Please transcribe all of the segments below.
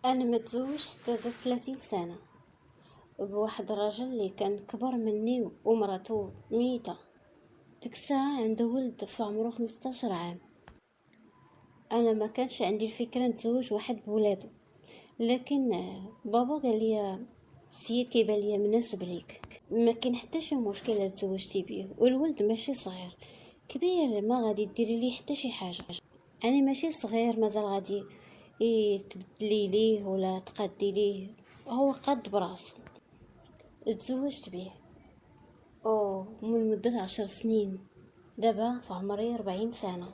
انا متزوجت 33 سنه بواحد الراجل اللي كان كبر مني ومراته ميته. ديك الساعه عنده ولد في عمره 15 عام. انا ما كانش عندي الفكره نتزوج واحد بولادو، لكن بابا قال لي سيد كيبان ليا مناسب ليك، ما كاين حتى شي مشكله تزوجتي بيه، والولد ماشي صغير كبير، ما غادي ديري ليه حتى شي حاجه. يعني ماشي صغير مازال غادي تبدلي ليه ولا تقدي ليه، هو قد براسو. تزوجت بيه من مدة 10 سنين. دابا في عمري 40 سنة.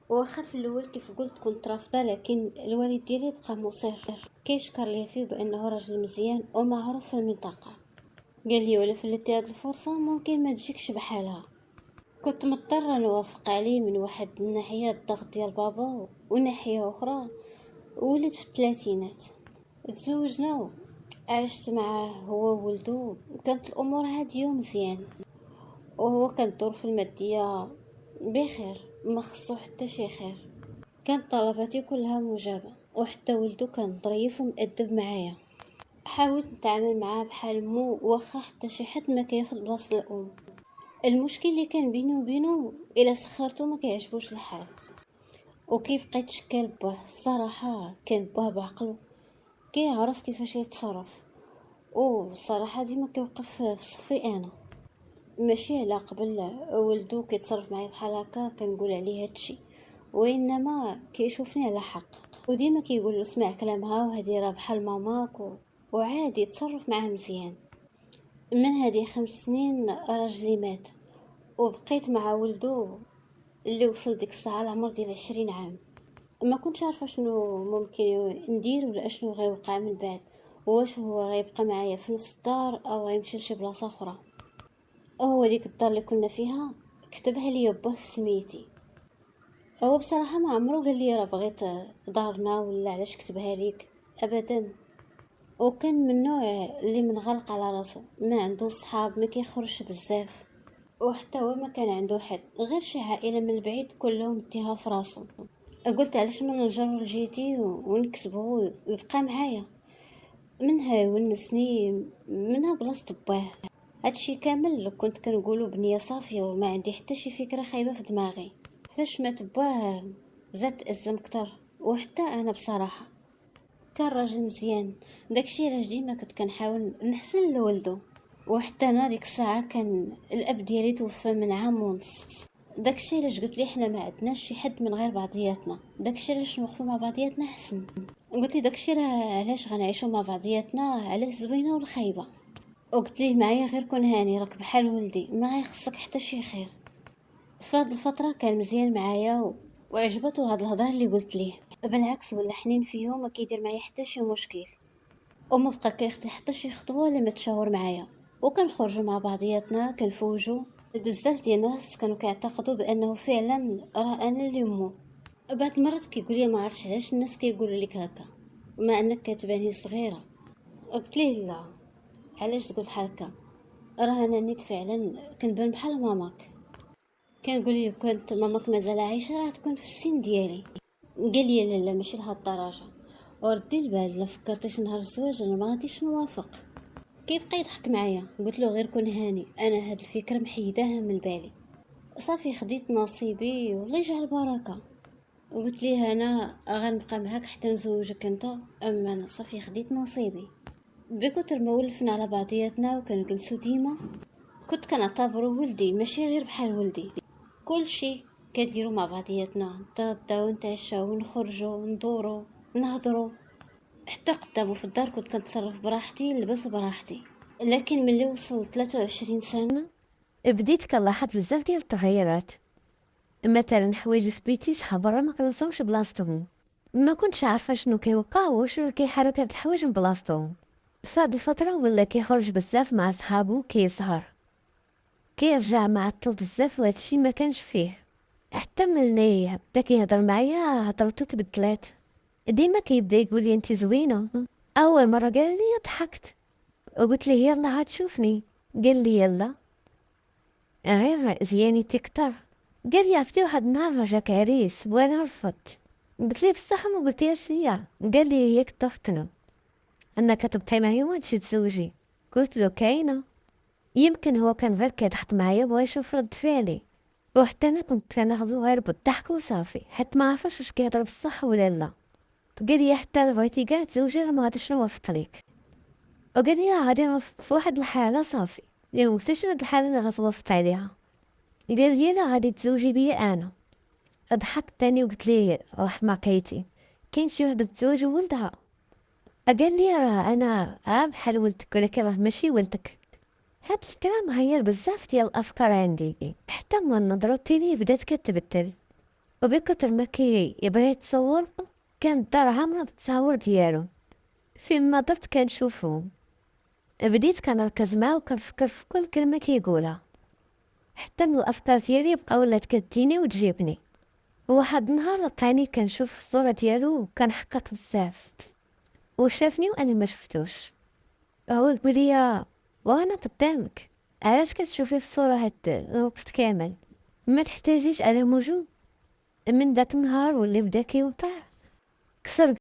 واخا في الاول كيف قلت كنت رافضه، لكن الوالد ديالي بقى مصر، كيشكر لي فيه بانه راجل مزيان ومعروف في المنطقه. قال لي ولا فلتي هاد الفرصه ممكن ما تجيكش بحالها. كنت مضطره نوافق عليه من واحد الناحيه الضغط ديال بابا، وناحيه اخرى ولد في الثلاثينات. تزوجنا، عشت معاه هو وولدو، كانت الامور هاديه ومزيان، وهو كان الظروف الماديه بخير، ما خصو حتى شي خير. كانت طلباتي كلها مجابه، وحتى ولدو كان ظريف ومؤدب معايا. حاولت نتعامل معاه بحال مو، واخا حتى شي حد ما كياخد بلاصه الام. المشكل اللي كان بيني وبينه الا سخرته ما كيعجبوش الحال، وكيف بقيت شكال باه. الصراحه كان باه بعقله، كيعرف كيفاش يتصرف، وصراحه ديما كيوقف في صفي انا. ماشي على قبل ولدو كيتصرف معايا بحال هكا كنقول عليه هادشي، وانما كيشوفني على حق، وديما كيقول له اسمع كلامها وهذه راه بحال ماماك وعادي تصرف معاه مزيان. من هذه 5 سنين راجلي مات، وبقيت مع ولدو اللي وصل ديك الساعه لعمر ديال 20 عام. ما كنتش عارفه شنو ممكن ندير ولا اشنو غيوقع من بعد، واش هو غيبقى معايا في نفس الدار او غيمشي لشي بلاصه اخرى. هو ديك الدار اللي كنا فيها كتبها لي باه في سميتي. هو بصراحه ما عمرو قال لي راه بغيت دارنا ولا علاش كتبها ليك، ابدا. وكان من النوع اللي منغلق على راسو، ما عنده صحاب، ما كيخرجش بزاف، وحتى هو ما كان عنده حد غير شي عائله من البعيد كلهم مديها في راسو. قلت علاش ما نجرو لجيتي ونكسبه ويبقى معايا، منها يونسني منها بلاصه باه. هادشي كامل لو كنت كنقولو بنيه صافيه وما عندي حتى شي فكره خايبه في دماغي. فاش مات باه زاد تأزم كتر. وحتى انا بصراحه كان راجل مزيان، داكشي علاش ديما كنت كنحاول نحسن لولدو. وحتى انا ديك الساعه كان الاب ديالي توفى من عام ونص. داكشي علاش قلت لي حنا ما عندناش شي حد من غير بعضياتنا، داكشي علاش نوقفوا مع بعضياتنا حسن. قلت لي داكشي راه علاش غنعيشوا مع بعضياتنا على الزوينه والخايبه. وقلت ليه معايا غير كون هاني، راك بحال ولدي، ما غيخصك حتى شي خير. فهاد الفتره كان مزيان معايا وعجبته هاد الهضره اللي قلت ليه. بالعكس ولا حنين فيه وما كيدير معايا حتى شي مشكل، وما بقى كيخدي حتى شي خطوه لما تشاور معايا. وكنخرجوا مع بعضياتنا كنفوجوا. بزاف ديال الناس كانوا كيعتقدوا بانه فعلا راه انا اللي امو. بعض المرات كيقول لي ما عرفتش علاش الناس كيقولوا لك هكا مع انك كتباني صغيره. قلت ليه لا، علاش تقول بحال هكا، راه انا نيت فعلا كنبان بحال ماماك. كنقول لي كنت ماماك مازال عايشه راه تكون في السن ديالي. قال لي لا لا ماشي لهاد الدرجه، وردي البال لا فكرتيش نهار الزواج انا ما غاديش نوافق. كيبقى يضحك معايا. قلت له غير كون هاني، انا هاد الفكره محيداها من بالي، صافي خديت نصيبي والله يجعل البركه. قلت ليه انا غنبقى معاك حتى نزوجك انت، اما انا صافي خديت نصيبي. بكتر ما ولفنا على بعضياتنا وكنجلسو ديما، كنت كنعتبرو ولدي ماشي غير بحال ولدي. كل شيء كنديرو مع بعضياتنا، نتغداو ونتعشاو ونخرجوا وندورو نهضروا، حتى قدامو في الدار كنت كنتصرف براحتي نلبس براحتي. لكن ملي وصلت 23 سنه بديت كنلاحظ بزاف ديال التغيرات. مثلا حوايج في بيتي شحال برا ما كنلصوش بلاصتهم، ما كنتش عارفه شنو كيوقع واش كيحرك هاد الحوايج من بلاصتهم. فهاد الفتره ولا كيخرج بزاف مع صحابو، كيسهر، كيرجع معطل بزاف، وهادشي ما كانش فيه. حتى ملي بدا كيهضر معايا هضرته تبدلات، ديما كيبدا يقول لي انت زوينه. اول مره قال لي ضحكت وقلت ليه يلا عاد شوفني. قال لي يلا غير زيانتي كتر. قال لي عرفتي واحد النهار جاك عريس وانا رفضت. قلت ليه بصح ما قلتيهاش ليا. قال لي هي كتفتنا. أنك تبقي معايا وانتي تزوجي. قلت له كاينة. يمكن هو كان غير كيضحك معايا بغا يشوف رد فعلي، وحتى انا كنت كناخدو غير بالضحك وصافي، حيت ما عرفاش واش كيهضر بصح ولا لا. قال لي حتى الا بغيتي كاع تزوجي راه ما غاديش نوافق ليك، وقال لي غادي نوافق في واحد الحاله صافي. اللي قلت شنو هاد الحاله اللي غتوافق عليها؟ قال لي لا غادي تزوجي بيا انا. ضحكت تاني وقلت ليه حماقيتي، كاين شي وحده تزوج ولدها؟ قال لي راه انا بحال ولدك، ولكن راه ماشي ولدك. هاد الكلام غير بزاف ديال الافكار عندي، حتى من نظرتي ليه بدات كتبدل، وبكتر ما يبغي يتصور كانت الدار عامره بالتصاور ديالو. فيما درت كنشوفهم بديت كنركز معاه وكنفكر في كل كلمه كيقولها، حتى من الافكار ديالي بقى ولات كتجيني وتجيبني. وواحد النهار لقاني كنشوف الصوره ديالو وكنحقق بزاف، وشافني وانا ما شفتوش. هو يقول لي وانا قدامك، علاش كتشوفي في الصوره هاد الوقت كامل؟ ما تحتاجيش على موجود. من داك النهار واللي بدا كيوقع كسر